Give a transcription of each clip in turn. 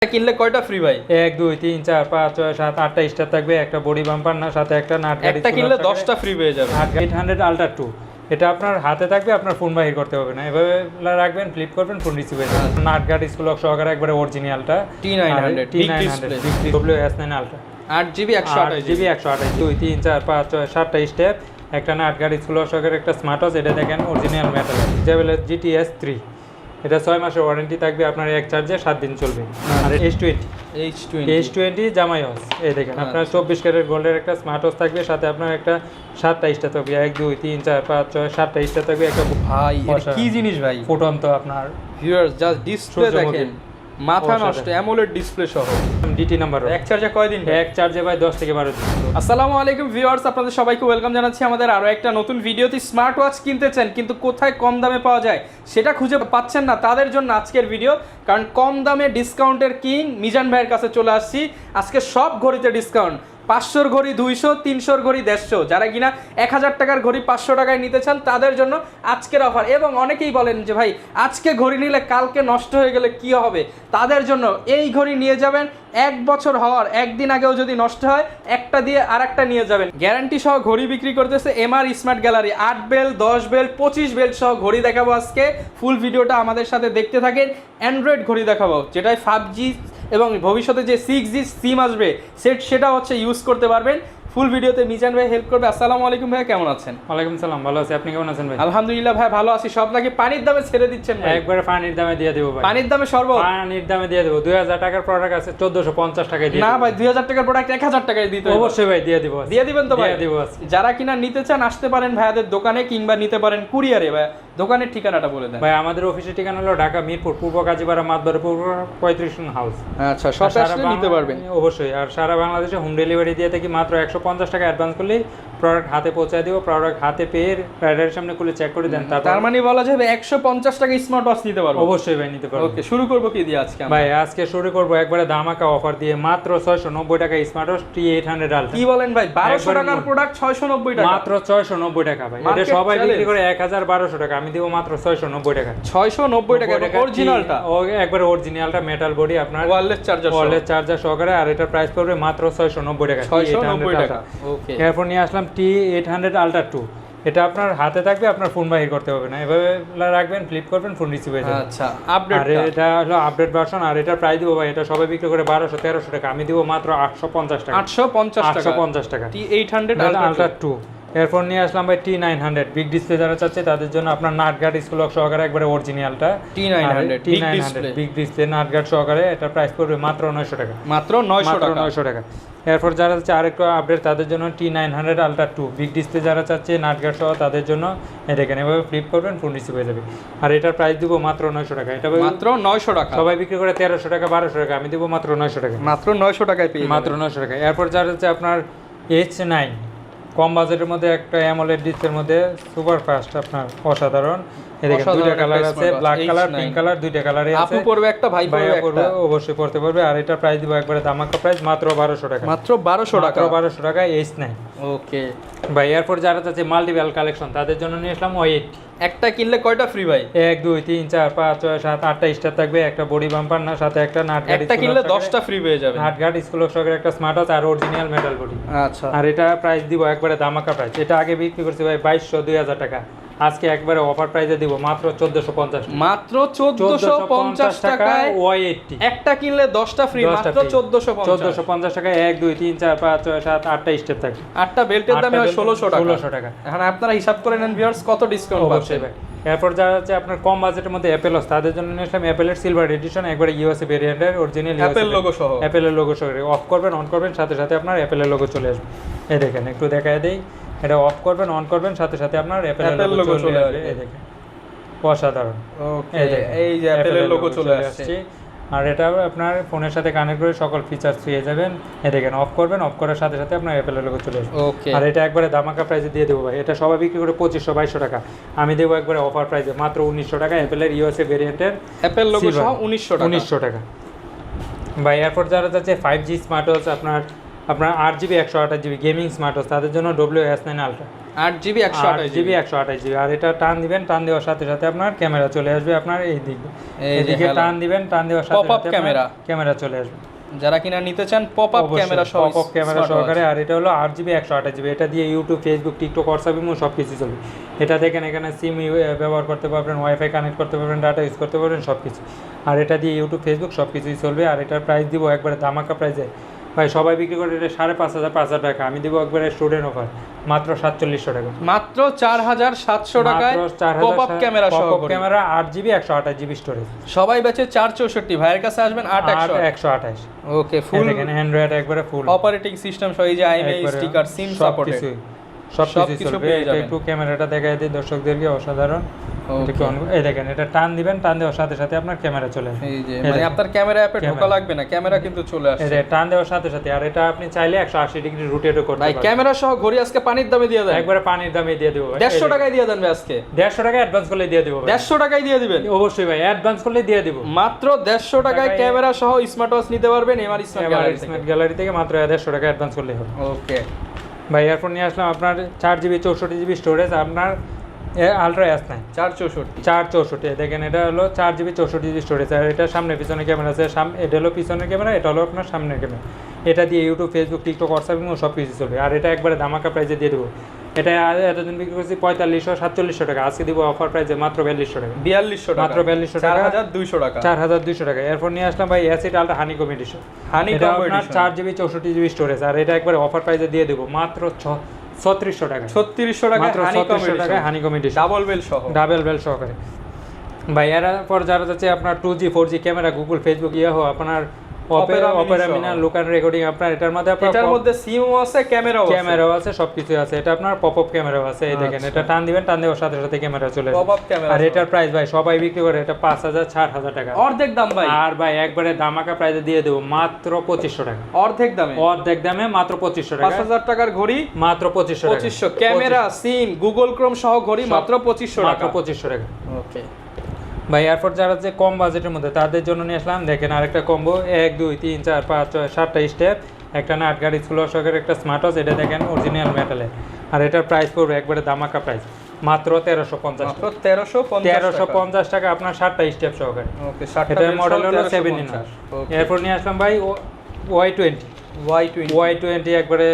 কিনলে কয়টা ফ্রি ভাই? 1 2 3 4 5 6 7 8টা স্টার থাকবে, একটা বডি বাম্পার না, সাথে একটা নাট গাড়ি। একটা কিনলে 10টা ফ্রি পেয়ে যাবেন। 800 আলট্রা 2 এটা আপনার হাতে থাকবে, আপনার ফোন বাহির করতে হবে না, এভাবে রাখবেন, ফ্লিপ করবেন, ফোন রিসিভ হয়ে যাবে। নাট গাড়ি স্কুল সহকারে একবারে অরিজিনালটা T900 WS9 ultra 8GB 128GB 128 2 3 4 5 6 7টা স্টেপ, একটা নাট গাড়ি স্কুল সহকারে একটা স্মার্ট ওয়াচ। এটা দেখেন অরিজিনাল মেটাল JBL GTS 3, এটা 6 মাসের ওয়ারেন্টি থাকবে, আপনার এক চার্জে 7 দিন চলবে। আর H20 জামাই ওয়াচ, এই দেখেন আপনার 24 ক্যারেট গোল্ডের একটা স্মার্ট ওয়াচ থাকবে, সাথে আপনার একটা 7টা স্টার থাকবে, 1 2 3 4 5 6 7টা স্টার থাকবে। একটা ভাই এটা কি জিনিস ভাই? ফুটন্ত আপনার ভিউয়ার্স জাস্ট ডিসপ্লে দেখেন, মাথা নষ্ট অ্যামোলেড ডিসপ্লে সহ। ডিটি নাম্বার এক চার্জে কয়দিন? এক চার্জে ভাই 10 থেকে 12 দিন। আসসালামু আলাইকুম ভিউয়ার্স, আপনাদের সবাইকে ওয়েলকাম জানাচ্ছি আমাদের আরো একটা নতুন ভিডিওতে। স্মার্ট ওয়াচ কিনতে চান কিন্তু কোথায় কম দামে পাওয়া যায় সেটা খুঁজে পাচ্ছেন না, তাদের জন্য আজকের ভিডিও। কারণ কম দামে ডিসকাউন্টের কিং মিজান ভাইয়ের কাছে চলে আসছি। আজকে সব ঘড়িতে ডিসকাউন্ট, 500 ঘড়ি 200, 300 ঘড়ি 150, যারা কিনা 1000 টাকার ঘড়ি 500 টাকায় নিতে চান তাদের জন্য আজকের অফার। এবং অনেকেই বলেন যে ভাই আজকে ঘড়ি নিলে কালকে নষ্ট হয়ে গেলে কি হবে, তাদের জন্য এই ঘড়ি নিয়ে যাবেন। 1 বছর হওয়ার একদিন আগেও যদি নষ্ট হয় একটা দিয়ে আরেকটা নিয়ে যাবেন। গ্যারান্টি সহ ঘড়ি বিক্রি করতেছে MR smart gallery. 8 bell 10 bell 25 bell সহ ঘড়ি দেখাবো আজকে। ফুল ভিডিওটা আমাদের সাথে দেখতে থাকেন। অ্যান্ড্রয়েড ঘড়ি দেখাবো যেটায় 5G এবং ভবিষ্যতে যে 6G সিম আসবে সেটা হচ্ছে ইউজ করতে পারবেন। ফুল ভিডিওতে মিজান ভাই হেল্প করবে। আসসালামু আলাইকুম ভাই, কেমন আছেন? ওয়ালাইকুম সালাম, ভালো আছি, আপনি কেমন আছেন ভাই? আলহামদুলিল্লাহ ভাই ভালো আছি। সব নাকি পানির দামে ছেড়ে দিচ্ছেন ভাই? একবারে পানির দামে দিয়ে দেবো ভাই। পানির দামে শরবত? পানির দামে দিয়ে দেবো। 2000 টাকার প্রোডাক্ট আছে 1450 টাকায় দিয়ে। না ভাই 2000 টাকার প্রোডাক্ট 1000 টাকায় দিতে হবে। অবশ্যই ভাই দিয়ে দিব। দিয়ে দিবেন তো ভাই? দিয়ে দিব। যারা কিনা নিতে চান আসতে পারেন ভাইয়াদের দোকানে, কিংবা নিতে পারেন কুরিয়ারে। ভাই দোকানের ঠিকানাটা বলে দেন। ভাই আমাদের অফিসের ঠিকানা হলো ঢাকা মিরপুর পূর্ব কাজীপাড়া মাতবরপুর 35 নং হাউস। আচ্ছা, সব আসলে নিতে পারবেন অবশ্যই। আর সারা বাংলাদেশে হোম ডেলিভারি দিয়ে থাকি। মাত্র 150 টাকা অ্যাডভান্স করলেই প্রোডাক্ট হাতে পৌঁছে দিব। প্রোডাক্ট হাতে পেয়ে রাইডারের সামনে খুলে চেক করে দেন। তার মানে বলা যাবে 150 টাকা স্মার্ট ওয়াচ নিতে পারবো? অবশ্যই ভাই নিতে পারবো। ওকে, শুরু করব কি দিয়ে আজকে? ভাই আজকে শুরু করব একবারে ধামাকা অফার দিয়ে, মাত্র 690 টাকা স্মার্ট ওয়াচ T800 আলট্রা। কি বলেন ভাই, 1200 টাকার প্রোডাক্ট 690 টাকা? মাত্র 690 টাকা ভাই। এটা সবাই বিক্রি করে 1000-1200 টাকা, আমি দেব মাত্র 690 টাকা। 690 টাকা অরিজিনালটা? ও একবারে অরিজিনালটা, মেটাল বডি, আপনার ওয়্যারলেস চার্জার সহকারে। আর এটার প্রাইস পড়বে মাত্র 690 টাকা। 690 টাকা। ওকে, এরপর নিয়ে আসলাম T800 আলট্রা 2, এটা আপনার হাতে থাকবে, আপনার ফোন বাহির করতে হবে না, এভাবে রাখবেন, ফ্লিপ করবেন, ফোন রিসিভ হয়ে যাবে। আচ্ছা, আপডেট। আর এটা হলো আপডেট ভার্সন। আর এটার প্রাইস দিব ভাই, এটা সবাই বিক্রি করে 1200-1300 টাকা, আমি দিব মাত্র 850 টাকা। 850 টাকা T800 আলট্রা 2। এরপর নিয়ে আসলাম ভাই T900 বিগ ডিসপ্লে, যারা চাচ্ছে তাদের জন্য আপনার নাট গার্ড স্কুল সহকারে একবারে অরিজিনালটা T900 big display nut guard সহকারে। এটা প্রাইস পড়বে মাত্র 900 টাকা। মাত্র 900 টাকা। এরপর যারা চাচ্ছে আরেকটু আপডেট তাদের জন্য T900 আলট্রা 2 বিগ ডিসপ্লে, যারা চাচ্ছে নাট গার্ড সহ তাদের জন্য দেখেন, এভাবে ফ্লিপ করবেন, ফোন রিসিভ হয়ে যাবে। আর এটার প্রাইস দিব মাত্র 900 টাকা। এটা মাত্র 900 টাকা। সবাই বিক্রি করে 1300 টাকা 1200 টাকা, আমি দিব মাত্র 900 টাকা। মাত্র 900 টাকায় পেয়ে মাত্র 900 টাকা। এরপর যারা চাচ্ছে আপনার H9 কম বাজেটের মধ্যে একটা অ্যামোলেড ডিসপ্লের মধ্যে সুপার ফাস্ট, আপনার অসাধারণ। এই দেখেন দুইটা কালার আছে, ব্ল্যাক কালার, পিঙ্ক কালার, দুইটা কালারই আছে। আপু পড়বে একটা, ভাই পড়বে একটা? অবশ্যই পড়তে পারবে। আর এটা প্রাইস দিব একবারে ধামাকা প্রাইস, মাত্র 1200 টাকা। মাত্র 1200 টাকা। 1200 টাকা H9। ওকে ভাই এরপর যারা চাচ্ছে মাল্টিপ্যাল কালেকশন তাদের জন্য নিয়ে আসলাম Y80। একটা কিনলে কয়টা ফ্রি ভাই? 1 2 3 4 5 6 7 8টা স্টার থাকবে, একটা বডি বাম্পার না, সাথে একটা নাট গাড়ি। একটা কিনলে 10টা ফ্রি পেয়ে যাবেন। নাট গার্ড স্কুল সহকারে একটা স্মার্ট ওয়াচ আর অরিজিনাল মেটাল বডি। আচ্ছা, আর এটা প্রাইস দিব একবারে ধামাকা প্রাইস। এটা আগে বিক্রি করছি ভাই 2200-2000 টাকা, আজকে একবারে অফার প্রাইসে দিব মাত্র 1450। মাত্র 1450 টাকায় Y80। একটা কিনলে 10টা ফ্রি, মাত্র 1450 টাকায়। 1 2 3 4 5 6 7 8টা স্টেপ থাকে। 8টা বেল্টের দাম হয় 1600 টাকা। এখন আপনারা হিসাব করে নেন ভিউয়ার্স কত ডিসকাউন্ট পাচ্ছেন ভাই। এরপর যারা হচ্ছে আপনার কম বাজেটের মধ্যে অ্যাপেল ওয়াচ তাদের জন্য নিয়ে আসলাম অ্যাপেলের সিলভার এডিশন, একবারে ইউএসএ ভেরিয়েন্টের অরিজিনাল অ্যাপেল লোগো সহ। অ্যাপেলের লোগো সহ অফ করবেন, অন করবেন, সাথে সাথে আপনার অ্যাপেলের লোগো চলে আসবে। এই দেখেন, একটু দেখায় দেই, এটা অফ করবেন, অন করবেন, সাথে সাথে আপনার অ্যাপেলের লোগো চলে আসবে। এই দেখেন, অসাধারণ। ওকে, এই যে অ্যাপেলের লোগো চলে আসছে। আর এটা আপনার ফোনের সাথে কানেক্ট করে সকল ফিচার্স পেয়ে যাবেন। এই দেখেন, অফ করবেন, অফ করার সাথে সাথে আপনার অ্যাপেলের লোগো চলে আসবে। ওকে, আর এটা একবারে ধামাকা প্রাইসে দিয়ে দেবো ভাই। এটা সবাই বিক্রি করে 2500-2200 টাকা, আমি দেবো একবারে অফার প্রাইসে মাত্র 1900 টাকা। অ্যাপেলের ইউএসএ ভেরিয়েন্টের অ্যাপেল লোগো সহ 1900 টাকা। ভাই এরপর যারা চাচ্ছে 5G স্মার্ট ওয়াচ, আপনার 8GB 128GB gaming smart watch তাদের জন্য WS9 ultra. 8GB 8GB 128GB। আর এটা টান দিবেন, টান দেওয়ার সাথে সাথে আপনার ক্যামেরা চলে আসবে আপনার এই দিকে, এইদিকে টান দিবেন, টান দেওয়ার সাথে Pop-up সাথে ক্যামেরা চলে আসবে। যারা কিনা নিতে চান পপ আপ ক্যামেরা সহ, পপ আপ ক্যামেরা সহকারে। আর এটা হলো 8GB 128GB। এটা দিয়ে YouTube, Facebook, TikTok, WhatsApp imo সব কিছু চলবে। এটা দেখেন এখানে সিম ব্যবহার করতে পারবেন, ওয়াইফাই কানেক্ট করতে পারবেন, ডাটা ইউজ করতে পারবেন সব কিছু। আর এটা দিয়ে ইউটিউব, ফেসবুক সব কিছুই চলবে। আর এটার প্রাইস দিব একবারে ধামাকা প্রাইসে ভাই, সবাই বিক্রি করে এটা 5,500 টাকা, আমি দিব একবারে স্টুডেন্ট অফার মাত্র 4700 টাকা, মাত্র 4700 টাকায় পপ আপ ক্যামেরা সহ ক্যামেরা 8GB 128GB স্টোরেজ। সবাই বেচে 464, ভাইয়ের কাছে আসবেন 828। ওকে, ফুল দেখেন অ্যান্ড্রয়েড একবারে ফুল অপারেটিং সিস্টেম সহ, এই যে আইএমআই স্টিকার, সিম সাপোর্টেড সবকিছু চলবে। এটা একটু ক্যামেরাটা দেখাই দিই দর্শকদেরকে, অসাধারণ। এই দেখেন এটা টান দিবেন, টান দেওয়ার সাথে সাথে আপনার ক্যামেরা চলে আসবে। এই যে মানে আপনার ক্যামেরা অ্যাপে ঢোকা লাগবে না, ক্যামেরা কিন্তু চলে আসছে। এই টান দেওয়ার সাথে সাথে। আর এটা আপনি চাইলে 180 ডিগ্রি রোটেটও করতে ভাই পারবেন। ক্যামেরা সহ ঘড়ি আজকে পানির দামে দিয়ে দেন, একবারে পানির দামে দিয়ে দেব ভাই। 150 টাকায় দিয়ে দেন ভাই আজকে। 150 টাকা অ্যাডভান্স করলে দিয়ে দেব ভাই। 150 টাকায় দিয়ে দিবেন অবশ্যই ভাই, অ্যাডভান্স করলে দিয়ে দেব। মাত্র 150 টাকায় ক্যামেরা সহ স্মার্ট ওয়াচ নিতে পারবেন এমআর স্মার্ট গ্যালারি থেকে মাত্র 150 টাকা অ্যাডভান্স করলে হবে। ওকে ভাই এরপর নিয়ে আসলাম আপনার 4GB 64GB স্টোরেজ, আপনার আলট্রা S9 464। দেখেন এটা হলো 4GB 64GB স্টোরেজ। আর এটা সামনে পিছনে ক্যামেরা আছে, এটা হলো পিছনের ক্যামেরা, এটা হলো আপনার সামনের ক্যামেরা। এটা দিয়ে ইউটিউব, ফেসবুক, টিকটক, হোয়াটসঅ্যাপ সব কিছু চলবে। আর এটা একবারে ধামাকা প্রাইসে দিয়ে দেবো। এটা এতদিন বিক্রি করছি 4500-4700 টাকা, আজকে দিব অফার প্রাইসে মাত্র 4200 টাকা। 4200 টাকা, মাত্র 4200 টাকা, 4200 টাকা, 4200 টাকা। এরপর নিয়ে আসলাম ভাই অ্যাসিড আলট্রা হানিকম এডিশন। এটা আপনার 4GB 64GB স্টোরেজ। আর এটা একবারে অফার প্রাইসে দিয়ে দেবো মাত্র 3600 টাকা। 3600 টাকা, মাত্র 3600 টাকা হানিকম এডিশন, ডাবল বেল সহকারে। ভাই এরপর যারা যাচ্ছে আপনার 2G 4G camera, Google, Facebook, Yahoo, আপনার অপেরা মিনা, লোকাল রেকর্ডিং, আপনার এটার মধ্যে সিমও আছে, ক্যামেরাও আছে, সবকিছু আছে। এটা আপনার পপ আপ ক্যামেরাও আছে। এই দেখেন এটা টান দিবেন, টান দেওয়ার সাথে সাথে ক্যামেরা চলে আসবে। Pop up camera. আর এটার প্রাইস ভাই সবাই বিক্রি করে এটা 5000-4000 টাকা, অর্ধেক দাম ভাই। আর ভাই একবারে ধামাকা প্রাইসে দিয়ে দেব মাত্র 2500 টাকা, অর্ধেক দামে মাত্র 2500 টাকা। 5000 টাকার ঘড়ি মাত্র 2500 টাকা, 2500 ক্যামেরা, সিম, গুগল ক্রোম সহ ঘড়ি মাত্র 2500 টাকা, মাত্র 2500 টাকা। ওকে ভাই এরপর যারা যে কম বাজেটের মধ্যে তাদের জন্য নিয়ে আসলাম, দেখেন আরেকটা কম্বো 1 2 3 4 5 6 7টা স্টেপ, একটা না 8 গাড়ি স্কুল সহকারে একটা স্মার্ট ওয়াচ। এটা দেখেন অরিজিনাল মেটালের। আর এটার প্রাইস পড়বে একবারে ধামাকা প্রাইস মাত্র 1350 টাকা, আপনার 7টা স্টেপ সহকারে। ওকে, এটার মডেল হলো 7 এরপর নিয়ে আসলাম ভাই Y20 একবারে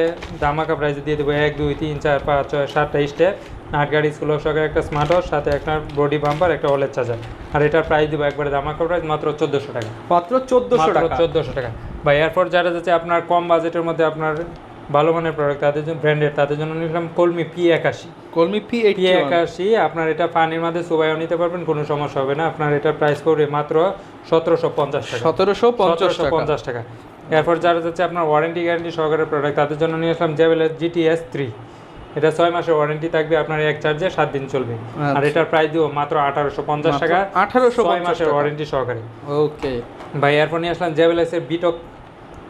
ধামাকা প্রাইসে দিয়ে দেবো 1 2 3 4 5 6 7টা স্টেপ, 8 গাড়ি স্কুল সহকারে একটা স্মার্ট ওয়াচ, সাথে একটা বডি বাম্পার, একটা ওলেড চার্জার। আর এটার প্রাইস দিব একবারে ধামাকা প্রাইস মাত্র 1400 টাকা, মাত্র 1400 টাকা। ভাই এরপর যারা যাচ্ছে আপনার কম বাজেটের মধ্যে আপনার ভালো মানের প্রোডাক্ট, তাদের জন্য ব্র্যান্ডেড, তাদের জন্য নিলাম কলমি P81। আপনার এটা পানির মধ্যে চুবাইও নিতে পারবেন, কোনো সমস্যা হবে না। আপনার এটা প্রাইস পড়বে মাত্র 1750 টাকা। এরপর যারা যাচ্ছে আপনার ওয়ারেন্টি গ্যারান্টি সহকারে প্রোডাক্ট, তাদের জন্য নিয়ে আসলাম জেবেলের GTS 3। এটা 6 মাসের ওয়ারেন্টি থাকবে, আপনার এক চার্জে 7 দিন চলবে। আর এটার প্রাইস দিব মাত্র 1850 টাকা, 6 মাসের ওয়ারেন্টি সহকারে। ওকে ভাই এরপর নিয়ে আসলাম জেবেলের বিটক,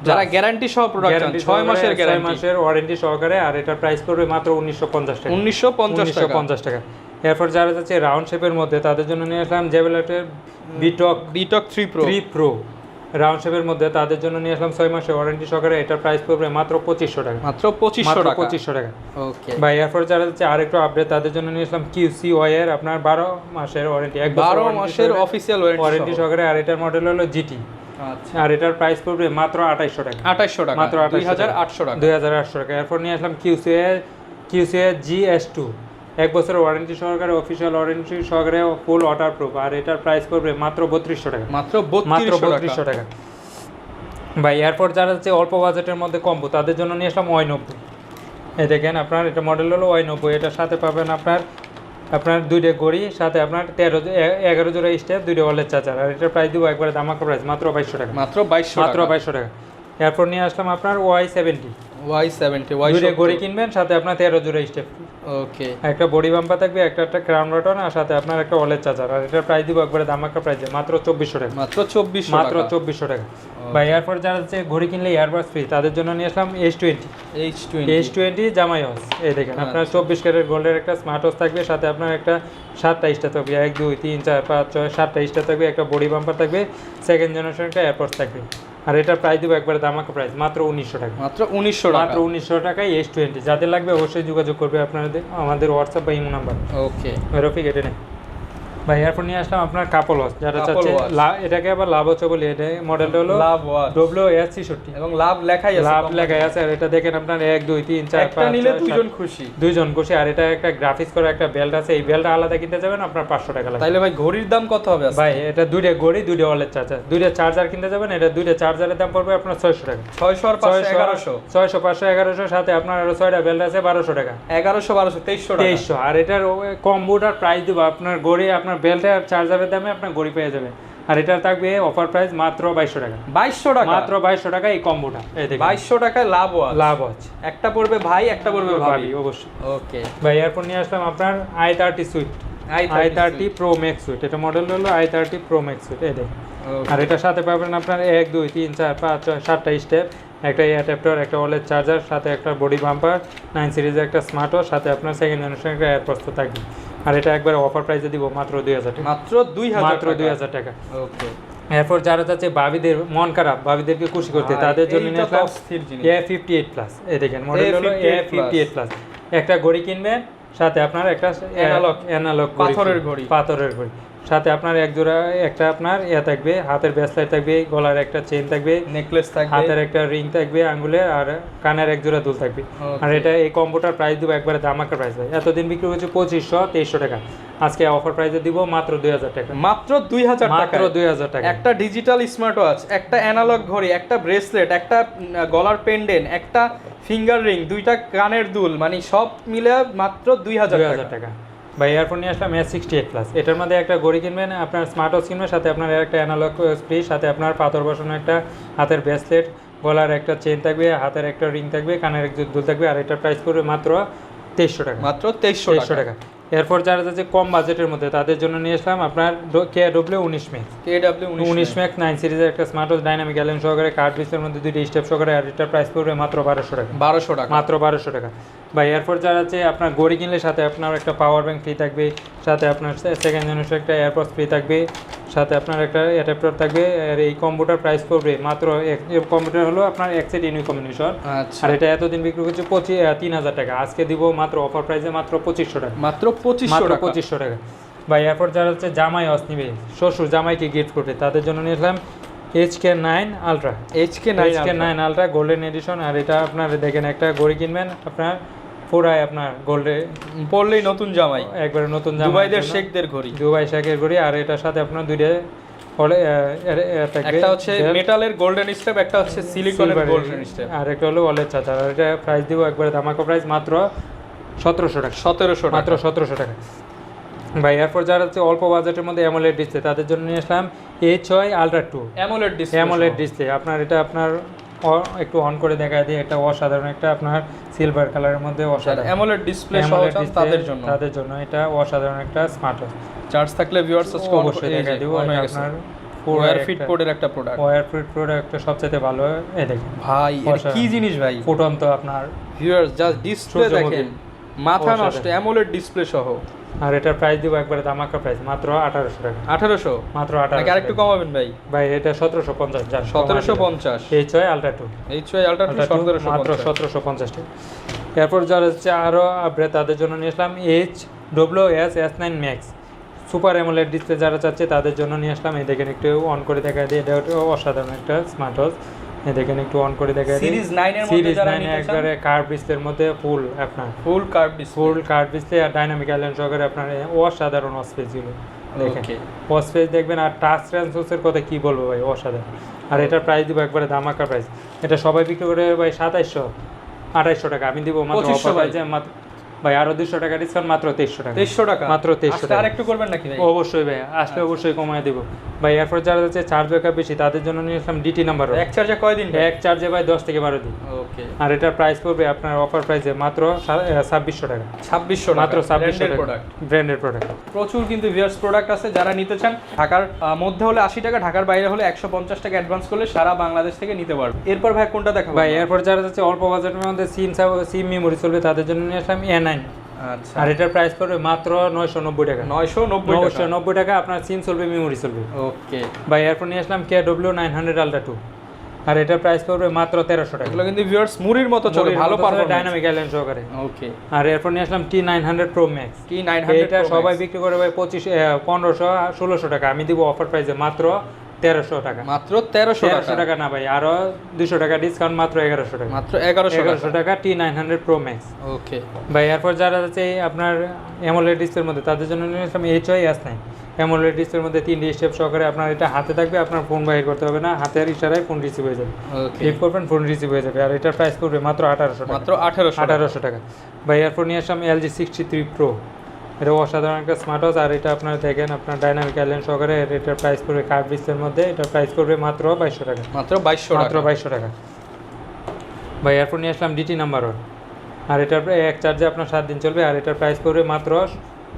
যারা গ্যারান্টি সহ প্রোডাক্ট 6 মাসের গ্যারান্টি, 6 মাসের ওয়ারেন্টি সহকারে। আর এটার প্রাইস পড়বে মাত্র 1950 টাকা, 1950 টাকা। এরপর যারা যাচ্ছে রাউন্ড শেপের মধ্যে, তাদের জন্য নিয়ে আসলাম জেবেলের বিটক 3 প্রো রাউন্ড শেপের মধ্যে, তাদের জন্য নিয়ে আসলাম 6 মাসের ওয়ারেন্টি সহকারে। এটার প্রাইস পড়বে মাত্র 2500 টাকা, মাত্র 2500 টাকা। ওকে ভাই এরপর যারা যাচ্ছে আরেকটু আপডেট, তাদের জন্য নিয়ে আসলাম QCY এর আপনার 12 মাসের ওয়ারেন্টি, 12 মাসের অফিশিয়াল ওয়ারেন্টি সহকারে। আর এটার মডেল হলো GT। আচ্ছা, আর এটার প্রাইস পড়বে মাত্র 2800 টাকা, মাত্র 2800 টাকা। এরপর নিয়ে আসলাম QCY GS2, 1 বছরের ওয়ারেন্টি সহকারে, অফিশিয়াল ওয়ারেন্টি সহকারে, ফুল ওয়াটার প্রুফ। আর এটার প্রাইস পড়বে মাত্র 3200 টাকা, মাত্র 3200 টাকা। ভাই এরপর যারা হচ্ছে অল্প বাজেটের মধ্যে কম্বো, তাদের জন্য নিয়ে আসলাম Y90। এই দেখেন আপনার এটা মডেল হলো Y90। এটার সাথে পাবেন আপনার 2টা ঘড়ি, সাথে আপনার 11 জোড়া স্টেপ, 2টা ওয়ালেট চার্জার। আর এটার প্রাইস দিব একবারে ধামাকা প্রাইস মাত্র 2200 টাকা, মাত্র 2200 টাকা। এরপর নিয়ে আসলাম আপনার Y70 দুইটা ঘড়ি কিনবেন, সাথে আপনার 13 জোড়া স্টেপ। ওকে, একটা বডি বাম্পার থাকবে, একটা ক্রাউন বাটন, আর সাথে আপনার একটা ওয়ালেট চার্জার। আর এটার প্রাইস দিব একবারে ধামাকা প্রাইসে মাত্র 2400 টাকা, মাত্র 2400 টাকা। ভাই এরপর যারা হচ্ছে ঘড়ি কিনলে ইয়ারবাডস ফ্রি, তাদের জন্য নিয়ে আসলাম H20 জামাই ওয়াচ। এই দেখেন আপনার 24 ক্যারেট গোল্ডের একটা স্মার্ট ওয়াচ থাকবে, সাথে আপনার একটা 7টা স্টার থাকবে, 1 2 3 4 5 6 7টা স্টার থাকবে, একটা বডি বাম্পার থাকবে, সেকেন্ড জেনারেশন একটা এয়ারপডস থাকবে। আর এটার প্রাইস দিব একবারে দামাকা প্রাইস মাত্র 1900 টাকা। মাত্র 1900 টাকা। মাত্র 1900 টাকায় S20। যাদের লাগবে অবশ্যই যোগাযোগ করবে আপনাদের আমাদের হোয়াটসঅ্যাপ বা ইমো নাম্বার। ওকে রফিক এটা নেই ভাই। এরপর নিয়ে আসলাম আপনার কাপল ওয়াচ, যারা Couple চাচ্ছে watch। এটাকে আবার লাভ হচ্ছে বলি। এটা মডেলটা হলো লাভ ওয়াচ WS66 এবং লাভ লেখাই আছে, লাভ লেখাই আছে। আর এটা দেখেন আপনার 1 2 3 4 একটা 5 নিলে দুইজন খুশি। দুইজন খুশি। আর এটা একটা গ্রাফিক্স করা একটা বেল্ট আছে, এই বেল্টটা আলাদা কিনতে যাবেন আপনার 500 টাকা লাগবে। তাইলে ভাই ঘড়ির দাম কত হবে আজকে? ভাই এটা দুইটা ঘড়ি, দুইটা ওয়ালেট চার্জার, দুইটা চার্জার কিনতে যাবেন, এটা দুইটা চার্জারের দাম পড়বে আপনার 600 টাকা। 600 আর 500 1100 600 500 1100 সাথে আপনার আরো 6টা বেল্ট আছে 1200 টাকা। 1100 1200 2300 টাকা। 2300। আর এটার কম্বোটার প্রাইস দেবো আপনার ঘড়ি, আপনার বেল্ট আর চার্জারের দামে আপনার ঘড়ি পেয়ে যাবেন। আর এটার থাকবে অফার প্রাইস মাত্র 2200 টাকা। 2200 টাকা মাত্র 2200 টাকা এই কম্বোটা। এই দেখুন 2200 টাকায় লাভ ওয়াচ। লাভ আছে। একটা পড়বে ভাই, একটা পড়বে ভাবি। অবশ্যই। ওকে ভাই এরপর নিয়ে আসলাম আপনার i30 sweet, i30 Pro Max sweet. এটা মডেল হলো i30 Pro Max সুইট। এই দেখুন। আর এটার সাথে পাবেন আপনার 1 2 3 4 5 6 7টা স্টেপ, একটা অ্যাডাপ্টার, একটা ওয়ালেট চার্জার, সাথে একটা বডি বাম্পার, 9 সিরিজের একটা স্মার্ট ওয়াচ, সাথে আপনার সেকেন্ড জেনারেশন একটা এয়ারপডস থাকবে। আর এটা একবার অফার প্রাইসে দিব মাত্র 2000 টাকা। মাত্র 2000 মাত্র 2000 টাকা। ওকে এরপর যারা চাচ্ছে ভাবিদের মন খারাপ, ভাবিদেরকে খুশি করতে, তাদের জন্য নিয়ে আসলাম A58 প্লাস। এই দেখেন মডেল হলো A58 প্লাস। একটা ঘড়ি কিনবেন, সাথে আপনার একটা অ্যানালগ পাথরের ঘড়ি, সাথে আপনার এক জোড়া একটা আপনার থাকবে, হাতের ব্রেসলেট থাকবে, গলার একটা চেইন থাকবে, নেকলেস থাকবে, হাতের একটা রিং থাকবে আঙ্গুলের, আর কানের এক জোড়া দুল থাকবে। আর এটা এই কম্বোটার প্রাইস দিব একবারে ধামাকা প্রাইস ভাই। এতদিন বিক্রি হচ্ছে 2500 2300 টাকা, আজকে অফার প্রাইসে দিব মাত্র 2000 টাকা। মাত্র 2000 টাকা। মাত্র 2000 টাকা। একটা ডিজিটাল স্মার্ট ওয়াচ, একটা অ্যানালগ ঘড়ি, একটা ব্রেসলেট, একটা গলার পেন্ডেন্ট, একটা ফিঙ্গার রিং, দুইটা কানের দুল, মানে সব মিলে মাত্র 2000 টাকা। ভাই এয়ারফোন নিয়ে আসলাম S68 প্লাস। এটার মধ্যে একটা ঘড়ি কিনবেন, আপনার স্মার্ট ওয়াচ কিনবেন, সাথে আপনার একটা অ্যানালগ স্প্রে, সাথে আপনার পাথর বসানো একটা হাতের ব্রেসলেট, গলার একটা চেন থাকবে, হাতের একটা রিং থাকবে, কানের এক দুল থাকবে। আর এটার প্রাইস পড়বে মাত্র 2300 টাকা। মাত্র 2300 টাকা। এরপর যারা যাচ্ছে কম বাজেটের মধ্যে, তাদের জন্য নিয়ে আসলাম আপনার KW19 Max। KW19 Max 9 সিরিজের একটা স্মার্ট ওয়াচ, ডাইনামিক অ্যালার্ম সহকারে, কার্ড ডিসপ্লের মধ্যে দুইটা স্টেপ সহকারে। আর এটার প্রাইস পড়বে মাত্র 1200 টাকা। 1200 টাকা। মাত্র 1200 টাকা। ভাই এরপর যারা আছে আপনার ঘড়ি কিনলে সাথে আপনার একটা পাওয়ার ব্যাংক ফ্রি থাকবে, সাথে আপনার সেকেন্ড জেনারেশন একটা এয়ারপডস ফ্রি থাকবে, সাথে আপনার একটা অ্যাডাপ্টার থাকবে। আর এই কম্বোটার প্রাইস পড়বে মাত্র, কম্বোটার হলো আপনার এক্সেট ইউনি কম্বিনেশন। আর এটা এতদিন বিক্রি করছে 3000 টাকা, আজকে দিব মাত্র অফার প্রাইসে মাত্র 2500 টাকা। মাত্র 2500 টাকা। ভাই এরপর যারা হচ্ছে জামাই ওয়াচ নিবে, শ্বশুর জামাইকে গিফট করবে, তাদের জন্য নিয়ে আসলাম HK9 Ultra। HK9 Ultra golden edition. আর এটা আপনার দেখেন একটা ঘড়ি কিনবেন, আপনার পুরাই আপনার গোল্ডে পড়লেই নতুন জামাই, একবারে নতুন জামাই, দুবাইদের শেখদের ঘড়ি, দুবাই শেখের ঘড়ি। আর এটার সাথে আপনার দুইটা একটা হচ্ছে মেটালের গোল্ডেন স্টেপ, একটা হচ্ছে সিলিকনের গোল্ডেন স্টেপ, আর একটা হলো ওয়ালেট চার্জার। আর এটা প্রাইস দিব একবারে ধামাকা প্রাইস মাত্র 1700 টাকা। 1700 মাত্র 1700 টাকা। ভাই এরপর যারা হচ্ছে অল্প বাজেটের মধ্যে অ্যামোলেড ডিসপ্লে, তাদের জন্য নিয়ে আসলাম H6 Ultra 2 অ্যামোলেড ডিসপ্লে। আপনার এটা আপনার একটু অন করে দেখায় দিয়ে, একটা অসাধারণ একটা আপনার সিলভার কালারের মধ্যে অসাধারণ অ্যামোলেড ডিসপ্লে তাদের জন্য এটা অসাধারণ একটা স্মার্ট ওয়াচ। চার্জ থাকলে ভিউয়ার্স অবশ্যই দেখাই দিব। আপনার ওয়্যার ফিট কোডের একটা প্রোডাক্ট, ওয়্যার ফিট প্রোডাক্টটা সবচেয়ে ভালো। এই দেখেন ভাই এটা কি জিনিস ভাই, ফুটন্ত আপনার ভিউয়ার্স জাস্ট ডিসপ্লে দেখেন, মাথা নষ্ট অ্যামোলেড ডিসপ্লে সহ। আর এটার প্রাইস দিব একবারে ধামাকা প্রাইস মাত্র 1800 টাকা। 1800 মাত্র 1800 নাকি আরেকটু কমাবেন ভাই? ভাই এটা 1750 জান 1750 H6 Ultra 2 1750 মাত্র 1750 টাকা। এরপর যারা হচ্ছে আরো আপডেট, তাদের জন্য নিয়ে আসলাম HWS S9 Max super AMOLED display. যারা চাচ্ছে তাদের জন্য নিয়ে আসলাম। এই দেখেন একটু অন করে দেখা দিয়ে, এটা অসাধারণ একটা স্মার্ট ওয়াচ। এই দেখেন একটু অন করে দেখা দিয়ে, সিরিজ 9 এর মধ্যে যারা নিতে চান, একবারে কার্ভ ডিসপ্লের মধ্যে ফুল আপনার ফুল কার্ভ ডিসপ্লে আর ডাইনামিক অ্যালার্ম সহকারে আপনার অসাধারণ ওয়াচ ছিল। দেখেন ওয়াচ পেজ দেখবেন। আর টাচ ট্রান্সফারের কথা কি বলবো ভাই, অসাধারণ। আর এটার প্রাইস দিব একবারে ধামাকা প্রাইস। এটা সবাই বিক্রি করে ভাই 2700 টাকা, আমি দিব মাত্র অফার প্রাইসে ভাই আরো 200 টাকা ডিসকাউন্ট, মাত্র 2300 টাকা। 2300 টাকা মাত্র 2300 টাকা। আর একটু করবেন নাকি ভাই? অবশ্যই ভাই, আসলে অবশ্যই কমায় দেব ভাই। এরপর যারা হচ্ছে চার্জ ব্যাকআপ বেশি, তাদের জন্য নিয়ে আসলাম DT নাম্বার। এক চার্জে কয়দিন? এক চার্জে ভাই 10 থেকে 12 দিন। ওকে। আর এটার প্রাইস পড়বে আপনার অফার প্রাইসে মাত্র 2600 টাকা। 2600 টাকা মাত্র 2600 টাকা, ব্র্যান্ডের প্রোডাক্ট। প্রচুর কিন্তু ভিউয়ার্স প্রোডাক্ট আছে, যারা নিতে চান ঢাকার মধ্যে হলে 80 টাকা, ঢাকার বাইরে হলে 150 টাকা অ্যাডভান্স করলে সারা বাংলাদেশ থেকে নিতে পারবে। এরপর ভাই কোনটা দেখাবো? ভাই এরপর যারা হচ্ছে অল্প বাজেটের মধ্যে সিম মেমোরি চলবে, তাদের জন্য নিয়ে আসলাম A9। আচ্ছা। আর এটার প্রাইস পড়বে মাত্র 990 টাকা। 990 টাকা আপনার সিম চলবে, মেমোরি চলবে। ওকে। ভাই এরপর নিয়ে আসলাম KW900 Ultra 2। আর এটার প্রাইস পড়বে মাত্র 1300 টাকা। এগুলো কিন্তু ভিউয়ার্স মুড়ির মতো চলে, ভালো পারফরম্যান্স, ডাইনামিক আইল্যান্ড সহকারে। ওকে। আর এরপর নিয়ে আসলাম T900 Pro Max। এটা সবাই বিক্রি করে ভাই 1500 1600 টাকা, আমি দিব অফার প্রাইসে মাত্র 1300 টাকা। মাত্র 1300 টাকা না ভাই, আরো 200 টাকা ডিসকাউন্ট, মাত্র 1100 টাকা। মাত্র 1100 টাকা T900 Pro Max। ওকে ভাই এরপর যারা আছে আপনার অ্যামোলেড ডিসপ্লের মধ্যে, তাদের জন্য নিয়ে আসলাম HYS9 অ্যামোলেড ডিসপ্লের মধ্যে 3D স্টেপ সহকারে। আপনার এটা হাতে থাকবে, আপনার ফোন বাইর করতে হবে না, হাতের ইশারায় ফোন রিসিভ হয়ে যাবে। ওকে, ক্লিক করবেন, ফোন রিসিভ হয়ে যাবে। আর এটার প্রাইস পড়বে মাত্র 1800 টাকা। মাত্র 1800 টাকা। ভাই এরপর নিয়ে আসলাম LG 63 Pro। এটা অসাধারণ একটা স্মার্ট ওয়াচ। আর এটা আপনার দেখেন আপনার ডাইনামিক আইল্যান্ড সহকারে। এটার প্রাইস পড়বে কার্ভ ডিসপ্লের মধ্যে, এটার প্রাইস পড়বে মাত্র 2200 টাকা। মাত্র 2200 টাকা। ভাই এরপর নিয়ে আসলাম DT নাম্বার 1। আর এটার এক চার্জে আপনার 7 দিন চলবে। আর এটার প্রাইস পড়বে মাত্র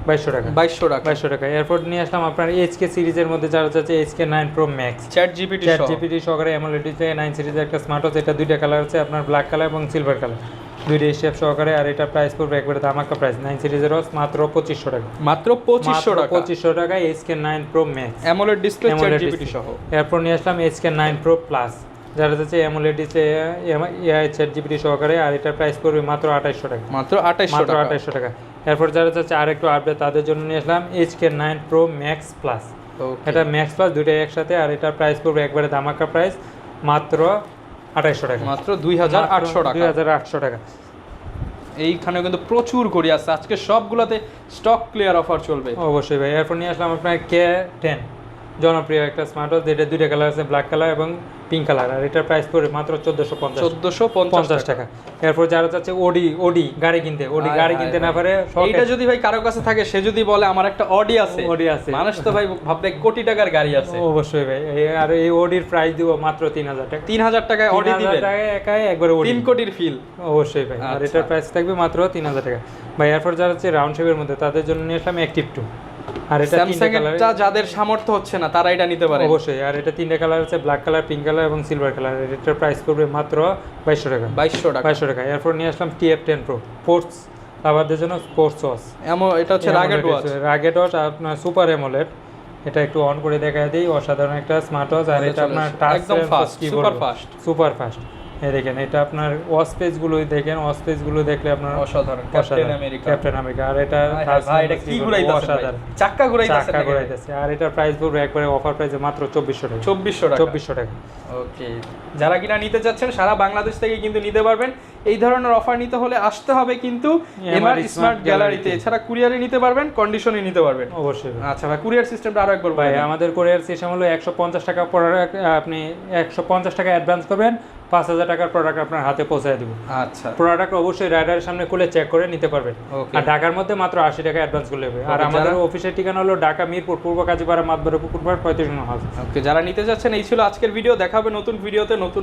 2200 টাকা। 2200 টাকা। এরপর নিয়ে আসলাম আপনার HK সিরিজের মধ্যে যারা চাচ্ছে HK9 Pro Max chat GPT সহকারে অ্যামোলেড ডিসপ্লে 9 সিরিজের একটা স্মার্ট ওয়াচ। এটা দুইটা কালার আছে, আপনার ব্ল্যাক কালার এবং সিলভার কালার, দুইটা স্টেপ সহকারে। আর এটা প্রাইস পড়বে একবারে ধামাকা প্রাইস 9 সিরিজের ওয়াচ মাত্র 2500 টাকা। মাত্র 2500 টাকা HK9 Pro Max AMOLED display chat GPT সহ। এরপর নিয়ে আসলাম HK9 Pro Plus, যারা যাচ্ছে AMOLED display AI chat GPT সহকারে। আর এটার প্রাইস পড়বে মাত্র 2800 টাকা। মাত্র 2800 টাকা। এরপর যারা চাচ্ছে আরেকটু আপডেট, তাদের জন্য নিয়ে আসলাম HK9 Pro Max Plus। এটা ম্যাক্স প্লাস দুইটাই একসাথে। আর এটার প্রাইস পড়বে একবারে ধামাকা প্রাইস মাত্র 2800 টাকা। মাত্র 2800 টাকা। 2800 টাকা। এইখানে কিন্তু প্রচুর ঘড়ি আছে, আজকে সবগুলোতে স্টক ক্লিয়ার অফার চলবে। অবশ্যই ভাই। এরপর নিয়ে আসলাম আপনার K10 জনপ্রিয় একটা স্মার্ট ওয়াচ। এটা দুইটা কালার আছে, ব্ল্যাক কালার এবং পিঙ্ক কালার। আর এটার প্রাইস পড়বে মাত্র 1450 টাকা। এরপর যারা চাচ্ছে ওডি গাড়ি কিনতে, গাড়ি কিনতে না পারে, এইটা যদি ভাই কারো কাছে থাকে, সে যদি বলে আমার একটা অডি আছে, মানুষ তো ভাই ভাববে কোটি টাকার গাড়ি আছে। অবশ্যই ভাই। আর এই ওডির প্রাইস দিব মাত্র 3000 টাকা। 3000 টাকায় অডি দিবেন, একাই একবারে 3 কোটির ফিল। অবশ্যই ভাই। আর এটার প্রাইস থাকবে মাত্র 3000 টাকা। ভাই এরপর যারা হচ্ছে রাউন্ড শেপের মধ্যে, তাদের জন্য নিয়ে আসলাম অ্যাক্টিভ 2। আর এটা স্যামসাং এরটা যাদের সামর্থ্য হচ্ছে না, তারা এটা নিতে পারে অবশ্যই। আর এটা তিনটা কালার আছে, ব্ল্যাক কালার, পিঙ্ক কালার এবং সিলভার কালার। এটার প্রাইস পড়বে মাত্র 2200 টাকা। 2200 টাকা। এরপর নিয়ে আসলাম TF10 Pro স্পোর্টস লাভারদের জন্য স্পোর্টস ওয়াচ। এটা হচ্ছে রাগেড ওয়াচ আপনার সুপার অ্যামোলেড। এটা একটু অন করে দেখায় দিই, অসাধারণ একটা স্মার্ট ওয়াচ। আর এটা আপনার একদম ফাস্ট, সুপার ফাস্ট। এই দেখেন, এটা আপনার ওয়াচ পেজগুলো দেখেন, ওয়াচ পেজগুলো দেখলে আপনার অসাধারণ। Captain America. আর এটা ভাই এটা কি ঘুরাইতাছে, চাক্কা ঘুরাইতাছে। আর এটার প্রাইস পড়বে একবারে অফার প্রাইসে মাত্র 2400 টাকা। 2400 টাকা। ওকে, যারা কিনা নিতে যাচ্ছেন সারা বাংলাদেশ থেকে কিন্তু নিতে পারবেন। এই ধরনের অফার নিতে হলে আসতে হবে কিন্তু এমআর স্মার্ট গ্যালারিতে। এছাড়া কুরিয়ারে নিতে পারবেন, কন্ডিশনে নিতে পারবেন। অবশ্যই। আচ্ছা ভাই, কুরিয়ার সিস্টেমটা আরো একবার ভাই, আমাদের কুরিয়ার সিস্টেম হলো 150 টাকা প্রোডাক্ট, আপনি 150 টাকা অ্যাডভান্স করবেন, 5000 টাকার প্রোডাক্ট আপনার হাতে পৌঁছায় দেব। আচ্ছা, প্রোডাক্ট অবশ্যই রাইডারের সামনে খুলে চেক করে নিতে পারবেন। আর ঢাকার মধ্যে মাত্র 80 টাকা অ্যাডভান্স করলে হবে। আর আমাদের অফিসের ঠিকানা হলো ঢাকা মিরপুর পূর্ব কাজীপাড়া মাতবরে পুকুরপাড় 35 নম্বর হাউস। ওকে, যারা নিতে যাচ্ছেন, এই ছিল আজকের ভিডিও। দেখা হবে নতুন ভিডিওতে, নতুন